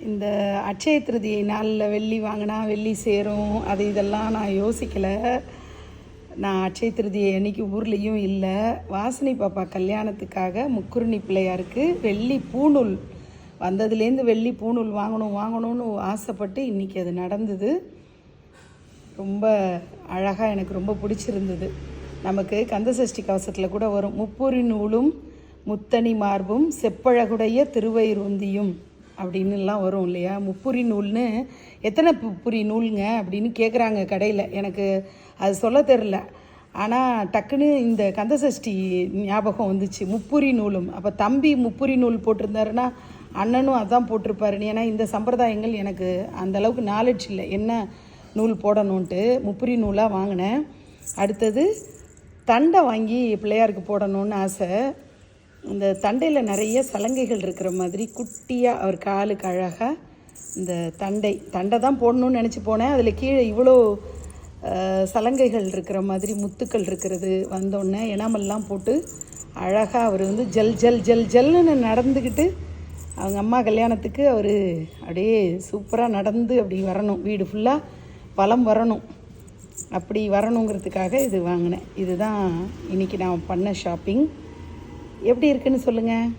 இந்த அட்சய திருதியை நாளில் வெள்ளி வாங்கினா வெள்ளி சேரும் அது இதெல்லாம் நான் யோசிக்கலை. நான் அட்சய திருதியை அன்றைக்கி ஊர்லேயும் இல்லை. வாசினி பாப்பா கல்யாணத்துக்காக முக்குருணி பிள்ளையாருக்கு வெள்ளி பூணூல் வந்ததுலேருந்து வெள்ளி பூணூல் வாங்கணும்னு ஆசைப்பட்டு இன்றைக்கி அது நடந்தது. ரொம்ப அழகாக எனக்கு ரொம்ப பிடிச்சிருந்தது. நமக்கு கந்தசஷ்டி கவசத்தில் கூட வரும், முப்புரி நூலும் முத்தணி மார்பும் செப்பழகுடைய திருவயிறுந்தியும் அப்படின்னுலாம் வரும் இல்லையா. முப்புரி நூல்னு எத்தனை முப்புரி நூலுங்க அப்படின்னு கேட்குறாங்க கடையில். எனக்கு அது சொல்ல தெரில. ஆனால் டக்குன்னு இந்த கந்தசஷ்டி ஞாபகம் வந்துச்சு, முப்புரி நூலும். அப்போ தம்பி முப்புரி நூல் போட்டிருந்தாருன்னா அண்ணனும் அதான் போட்டிருப்பாருன்னு. ஏன்னா இந்த சம்பிரதாயங்கள் எனக்கு அந்தளவுக்கு நாலேஜ் இல்லை, என்ன நூல் போடணுன்ட்டு. முப்புரி நூலாக வாங்கினேன். அடுத்தது தண்டை வாங்கி பிள்ளையாருக்கு போடணுன்னு ஆசை. இந்த தண்டையில் நிறைய சலங்கைகள் இருக்கிற மாதிரி குட்டியாக அவர் காலுக்கு அழகாக இந்த தண்டை தான் போடணும்னு நினச்சி போனேன். அதில் கீழே இவ்வளோ சலங்கைகள் இருக்கிற மாதிரி முத்துக்கள் இருக்கிறது. வந்தோடனே எனாமெல்லாம் போட்டு அழகாக அவர் ஜல் ஜல் ஜல் ஜல்னு நடந்துக்கிட்டு அவங்க அம்மா கல்யாணத்துக்கு அவர் அப்படியே சூப்பராக நடந்து அப்படி வரணும், வீடு ஃபுல்லாக பலம் வரணும், அப்படி வரணுங்கிறதுக்காக இது வாங்கினேன். இதுதான் இன்றைக்கி நான் பண்ண ஷாப்பிங். எப்படி இருக்குன்னு சொல்லுங்கள்.